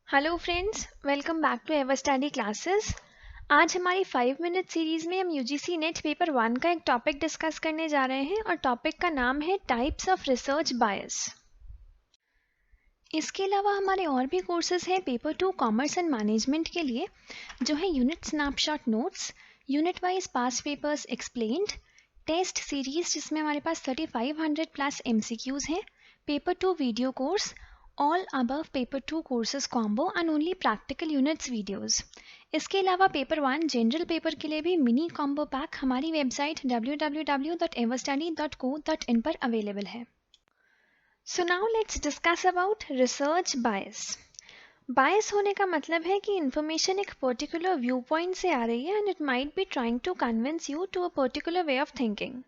Hello friends, welcome back to ever study classes. आज हमारी 5 minute series में हम यूजीसी नेट पेपर 1 का एक टॉपिक डिस्कस करने जा रहे हैं और टॉपिक का नाम है टाइप्स ऑफ रिसर्च बायस। इसके अलावा हमारे और भी कोर्सेज हैं पेपर 2 कॉमर्स एंड मैनेजमेंट के लिए, जो है unit snapshot notes, unit wise past papers explained, test series जिसमें हमारे पास 3500 प्लस MCQs हैं, paper 2 video course, all above paper 2 courses combo and only practical units videos। इसके अलावा पेपर 1 जनरल पेपर के लिए भी मिनी कॉम्बो पैक हमारी वेबसाइट www.everstudy.co.in पर अवेलेबल है। So now let's discuss about research bias. Bias होने का मतलब है कि इंफॉर्मेशन एक पर्टिकुलर व्यू पॉइंट से आ रही है and it might be trying to convince you to a particular way of thinking.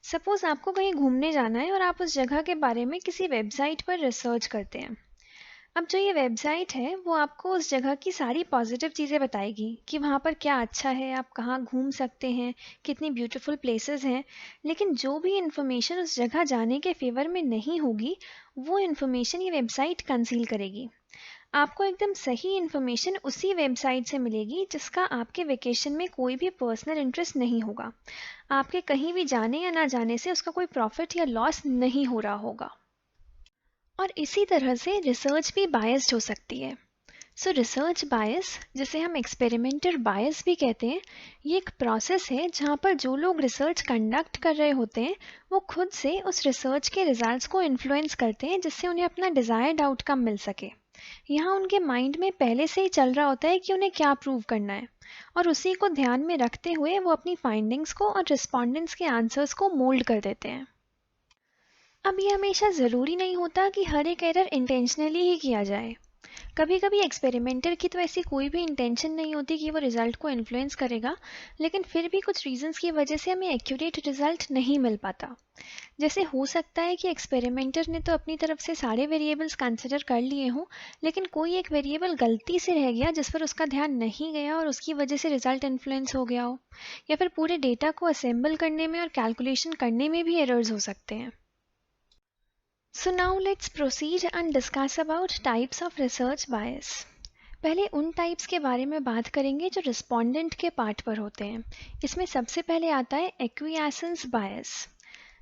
Suppose आपको कहीं घूमने जाना है और आप उस जगह के बारे में किसी वेबसाइट पर रिसर्च करते हैं। अब जो ये वेबसाइट है वो आपको उस जगह की सारी पॉजिटिव चीज़ें बताएगी कि वहाँ पर क्या अच्छा है, आप कहाँ घूम सकते हैं, कितनी ब्यूटीफुल प्लेसेस हैं। लेकिन जो भी इन्फॉर्मेशन उस जगह जाने के फेवर में नहीं होगी, वो इन्फॉर्मेशन ये वेबसाइट कंसील करेगी। आपको एकदम सही इन्फॉर्मेशन उसी वेबसाइट से मिलेगी जिसका आपके वेकेशन में कोई भी पर्सनल इंटरेस्ट नहीं होगा। आपके कहीं भी जाने या ना जाने से उसका कोई प्रॉफिट या लॉस नहीं हो रहा होगा। और इसी तरह से रिसर्च भी बायस्ड हो सकती है। सो रिसर्च बायस, जिसे हम एक्सपेरिमेंटल बायस भी कहते हैं, ये एक प्रोसेस है जहाँ पर जो लोग रिसर्च कंडक्ट कर रहे होते हैं वो खुद से उस रिसर्च के रिजल्ट्स को इन्फ्लुएंस करते हैं जिससे उन्हें अपना डिज़ायर्ड आउटकम मिल सके। यहाँ उनके माइंड में पहले से ही चल रहा होता है कि उन्हें क्या प्रूव करना है, और उसी को ध्यान में रखते हुए वो अपनी फाइंडिंग्स को और रिस्पॉन्डेंट्स के आंसर्स को मोल्ड कर देते हैं। अब ये हमेशा ज़रूरी नहीं होता कि हर एक एरर इंटेंशनली ही किया जाए। कभी कभी एक्सपेरिमेंटर की तो ऐसी कोई भी इंटेंशन नहीं होती कि वो रिज़ल्ट को इन्फ्लुएंस करेगा, लेकिन फिर भी कुछ रीजंस की वजह से हमें एक्यूरेट रिज़ल्ट नहीं मिल पाता। जैसे हो सकता है कि एक्सपेरिमेंटर ने तो अपनी तरफ से सारे वेरिएबल्स कंसिडर कर लिए हों, लेकिन कोई एक वेरिएबल गलती से रह गया जिस पर उसका ध्यान नहीं गया और उसकी वजह से रिज़ल्ट इन्फ्लुएंस हो गया हो, या फिर पूरे डेटा को असेंबल करने में और कैलकुलेशन करने में भी एरर्स हो सकते हैं। So now let's proceed and discuss about types of research bias। पहले उन टाइप्स के बारे में बात करेंगे जो रिस्पोंडेंट के पार्ट पर होते हैं। इसमें सबसे पहले आता है एक्विएसेंस बायस।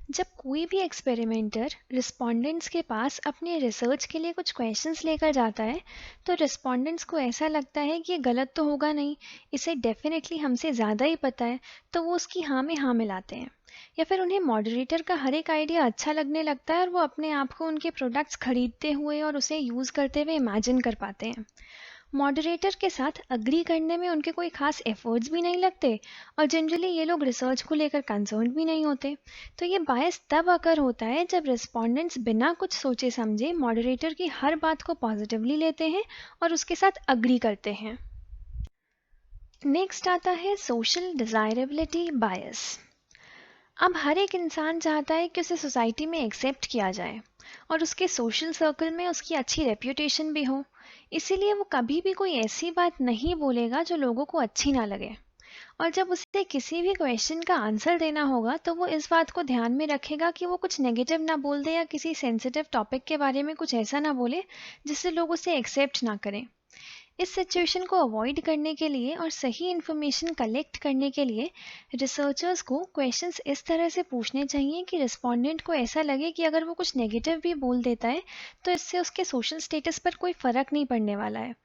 जब कोई भी एक्सपेरिमेंटर रिस्पोंडेंट्स के पास अपने रिसर्च के लिए कुछ क्वेश्चंस लेकर जाता है, तो रिस्पोंडेंट्स को ऐसा लगता है कि ये गलत तो होगा नहीं, इसे डेफिनेटली हमसे ज़्यादा ही पता है, तो वो उसकी हाँ में हाँ मिलाते हैं। या फिर उन्हें मॉडरेटर का हर एक आइडिया अच्छा लगने लगता है और वो अपने आप को उनके प्रोडक्ट्स खरीदते हुए और उसे यूज़ करते हुए इमेजिन कर पाते हैं। मॉडरेटर के साथ अग्री करने में उनके कोई खास एफर्ट्स भी नहीं लगते, और जनरली ये लोग रिसर्च को लेकर कंसर्न भी नहीं होते। तो ये बायस तब अकर होता है जब रिस्पोंडेंट्स बिना कुछ सोचे समझे मॉडरेटर की हर बात को पॉजिटिवली लेते हैं और उसके साथ अग्री करते हैं। नेक्स्ट आता है सोशल डिज़ायरेबिलिटी बायस। अब हर एक इंसान चाहता है कि उसे सोसाइटी में एक्सेप्ट किया जाए और उसके सोशल सर्कल में उसकी अच्छी रेप्यूटेशन भी हो। इसीलिए वो कभी भी कोई ऐसी बात नहीं बोलेगा जो लोगों को अच्छी ना लगे। और जब उसे किसी भी क्वेश्चन का आंसर देना होगा तो वो इस बात को ध्यान में रखेगा कि वो कुछ नेगेटिव ना बोल दे या किसी सेंसिटिव टॉपिक के बारे में कुछ ऐसा ना बोले जिससे लोग उसे एक्सेप्ट ना करें। इस सिचुएशन को अवॉइड करने के लिए और सही इन्फॉर्मेशन कलेक्ट करने के लिए रिसर्चर्स को क्वेश्चंस इस तरह से पूछने चाहिए कि रिस्पोंडेंट को ऐसा लगे कि अगर वो कुछ नेगेटिव भी बोल देता है तो इससे उसके सोशल स्टेटस पर कोई फ़र्क नहीं पड़ने वाला है।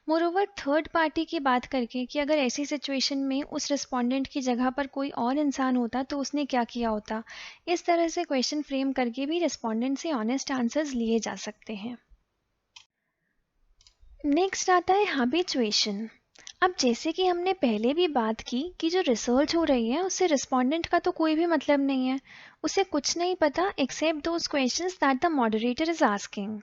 मोरोवर थर्ड पार्टी की बात करके कि अगर ऐसी सिचुएशन में उस रिस्पोंडेंट की जगह पर कोई और इंसान होता तो उसने क्या किया होता, इस तरह से क्वेश्चन फ्रेम करके भी रिस्पोंडेंट से ऑनेस्ट आंसर्स लिए जा सकते हैं। नेक्स्ट आता है हैबिचुएशन। अब जैसे कि हमने पहले भी बात की कि जो रिसर्च हो रही है उससे रिस्पोंडेंट का तो कोई भी मतलब नहीं है, उसे कुछ नहीं पता except those questions that the moderator is asking.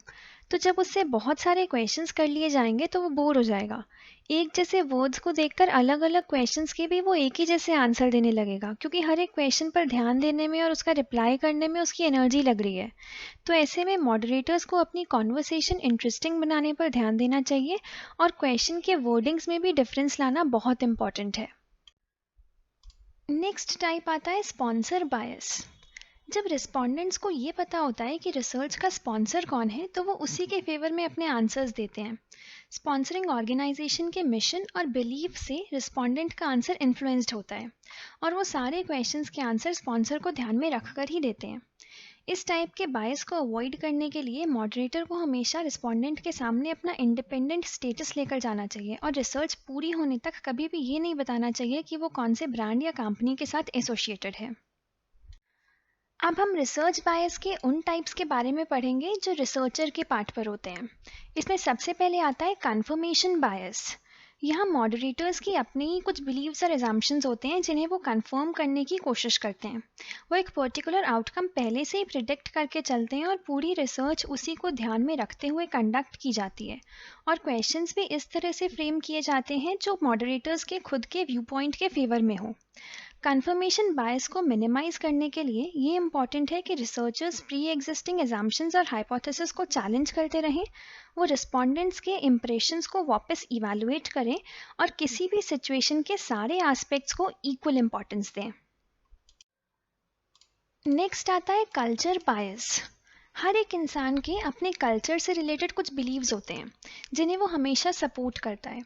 तो जब उससे बहुत सारे क्वेश्चंस कर लिए जाएंगे तो वो बोर हो जाएगा। एक जैसे वर्ड्स को देखकर अलग अलग क्वेश्चंस के भी वो एक ही जैसे आंसर देने लगेगा, क्योंकि हर एक क्वेश्चन पर ध्यान देने में और उसका रिप्लाई करने में उसकी एनर्जी लग रही है। तो ऐसे में मॉडरेटर्स को अपनी कॉन्वर्सेशन इंटरेस्टिंग बनाने पर ध्यान देना चाहिए और क्वेश्चन के वर्डिंग्स में भी डिफरेंस लाना बहुत इंपॉर्टेंट है। नेक्स्ट टाइप आता है स्पॉन्सर बायस। जब रिस्पोंडेंट्स को ये पता होता है कि रिसर्च का स्पॉन्सर कौन है तो वो उसी के फेवर में अपने आंसर्स देते हैं। स्पॉन्सरिंग ऑर्गेनाइजेशन के मिशन और बिलीफ से रिस्पोंडेंट का आंसर इन्फ्लुएंस्ड होता है और वो सारे क्वेश्चंस के आंसर स्पॉन्सर को ध्यान में रखकर ही देते हैं। इस टाइप के बायस को अवॉइड करने के लिए मॉडरेटर को हमेशा रिस्पोंडेंट के सामने अपना इंडिपेंडेंट स्टेटस लेकर जाना चाहिए और रिसर्च पूरी होने तक कभी भी ये नहीं बताना चाहिए कि वो कौन से ब्रांड या कंपनी के साथ एसोसिएटेड है। अब हम रिसर्च बायस के उन टाइप्स के बारे में पढ़ेंगे जो रिसर्चर के पार्ट पर होते हैं। इसमें सबसे पहले आता है कन्फर्मेशन बायस। यहाँ मॉडरेटर्स की अपने ही कुछ बिलीव्स और एजम्पशंस होते हैं जिन्हें वो कंफर्म करने की कोशिश करते हैं। वो एक पर्टिकुलर आउटकम पहले से ही प्रिडिक्ट करके चलते हैं और पूरी रिसर्च उसी को ध्यान में रखते हुए कंडक्ट की जाती है और क्वेश्चंस भी इस तरह से फ्रेम किए जाते हैं जो मॉडरेटर्स के खुद के व्यू पॉइंट के फेवर में हो। कन्फर्मेशन बायस को मिनिमाइज करने के लिए ये इम्पॉर्टेंट है कि रिसर्चर्स प्री एग्जिस्टिंग एजम्पशंस और हाइपोथेसिस को चैलेंज करते रहें, वो रिस्पोंडेंट्स के इम्प्रेशंस को वापस इवैल्यूएट करें और किसी भी सिचुएशन के सारे एस्पेक्ट्स को इक्वल इम्पॉर्टेंस दें। नेक्स्ट आता है कल्चर बायस। हर एक इंसान के अपने कल्चर से रिलेटेड कुछ बिलीव्स होते हैं जिन्हें वो हमेशा सपोर्ट करता है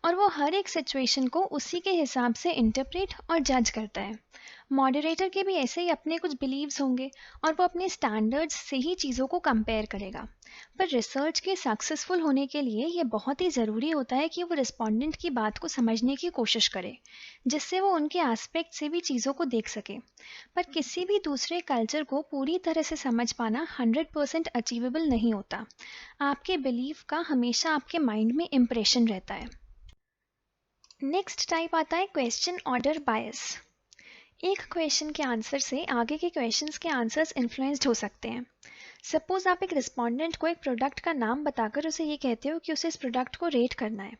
और वो हर एक सिचुएशन को उसी के हिसाब से इंटरप्रेट और जज करता है। मॉडरेटर के भी ऐसे ही अपने कुछ बिलीव्स होंगे और वो अपने स्टैंडर्ड्स से ही चीज़ों को कंपेयर करेगा। पर रिसर्च के सक्सेसफुल होने के लिए ये बहुत ही ज़रूरी होता है कि वो रिस्पोंडेंट की बात को समझने की कोशिश करे जिससे वो उनके एस्पेक्ट से भी चीज़ों को देख सके। पर किसी भी दूसरे कल्चर को पूरी तरह से समझ पाना 100% अचीवेबल नहीं होता। आपके बिलीफ का हमेशा आपके माइंड में इम्प्रेशन रहता है। नेक्स्ट टाइप आता है क्वेश्चन ऑर्डर बायस। एक क्वेश्चन के आंसर से आगे के क्वेश्चंस के आंसर्स इन्फ्लुएंस्ड हो सकते हैं। सपोज आप एक रिस्पोंडेंट को एक प्रोडक्ट का नाम बताकर उसे ये कहते हो कि उसे इस प्रोडक्ट को रेट करना है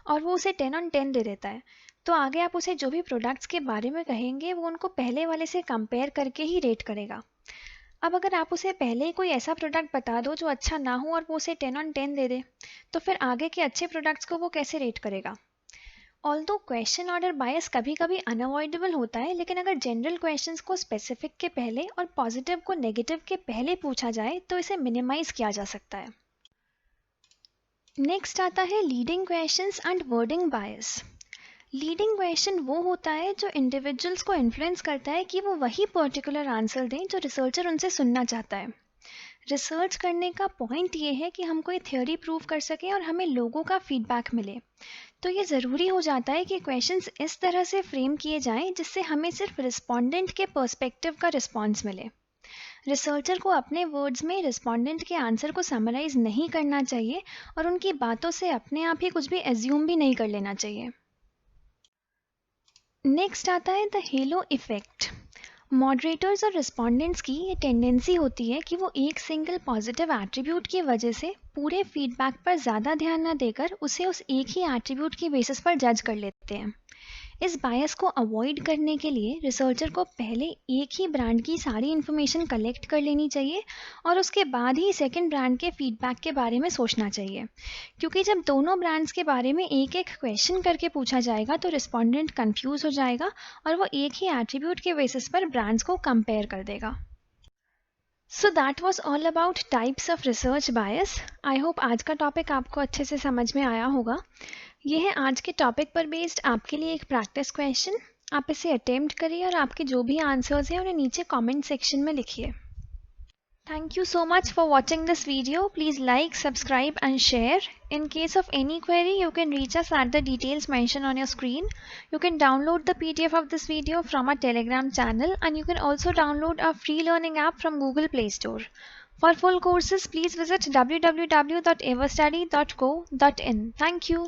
और वो उसे 10 on 10 दे देता है, तो आगे आप उसे जो भी प्रोडक्ट्स के बारे में कहेंगे वो उनको पहले वाले से कंपेयर करके ही रेट करेगा। अब अगर आप उसे पहले ही कोई ऐसा प्रोडक्ट बता दो जो अच्छा ना हो और वो उसे 10 on 10 दे दे, तो फिर आगे के अच्छे प्रोडक्ट्स को वो कैसे रेट करेगा। ऑल्दो क्वेश्चन ऑर्डर बायस कभी कभी अनअवॉइडेबल होता है, लेकिन अगर जनरल क्वेश्चंस को स्पेसिफिक के पहले और पॉजिटिव को नेगेटिव के पहले पूछा जाए तो इसे मिनिमाइज किया जा सकता है। नेक्स्ट आता है leading questions and wording bias. Leading question वो होता है जो इंडिविजुअल्स को इन्फ्लुएंस करता है कि वो वही पर्टिकुलर आंसर दें जो रिसर्चर उनसे सुनना चाहता है। रिसर्च करने का पॉइंट ये है कि हम कोई थ्योरी प्रूव कर सकें और हमें लोगों का फीडबैक मिले, तो ये ज़रूरी हो जाता है कि क्वेश्चंस इस तरह से फ्रेम किए जाएं जिससे हमें सिर्फ रिस्पोंडेंट के पर्सपेक्टिव का रिस्पॉन्स मिले। रिसर्चर को अपने वर्ड्स में रिस्पोंडेंट के आंसर को समराइज नहीं करना चाहिए और उनकी बातों से अपने आप ही कुछ भी एज्यूम भी नहीं कर लेना चाहिए। नेक्स्ट आता है द हेलो इफेक्ट। मॉडरेटर्स और रिस्पोंडेंट्स की ये टेंडेंसी होती है कि वो एक सिंगल पॉजिटिव एट्रीब्यूट की वजह से पूरे फीडबैक पर ज़्यादा ध्यान न देकर उसे उस एक ही एट्रीब्यूट की बेसिस पर जज कर लेते हैं। इस बायस को अवॉइड करने के लिए रिसर्चर को पहले एक ही ब्रांड की सारी इन्फॉर्मेशन कलेक्ट कर लेनी चाहिए और उसके बाद ही सेकंड ब्रांड के फीडबैक के बारे में सोचना चाहिए, क्योंकि जब दोनों ब्रांड्स के बारे में एक एक क्वेश्चन करके पूछा जाएगा तो रिस्पोंडेंट कंफ्यूज हो जाएगा और वो एक ही एट्रीब्यूट के बेसिस पर ब्रांड्स को कंपेयर कर देगा। So that was all about types of research bias. I hope आज का टॉपिक आपको अच्छे से समझ में आया होगा। ये है आज के टॉपिक पर बेस्ड आपके लिए एक प्रैक्टिस क्वेश्चन। आप इसे अटेम्प्ट करिए और आपके जो भी आंसर्स हैं उन्हें नीचे कमेंट सेक्शन में लिखिए। Thank you so much for watching this video. Please like, subscribe and share. In case of any query, you can reach us at the details mentioned on your screen. You can download the PDF of this video from our Telegram channel, and you can also download our free learning app from Google Play Store. For full courses, please visit www.everstudy.co.in. Thank you.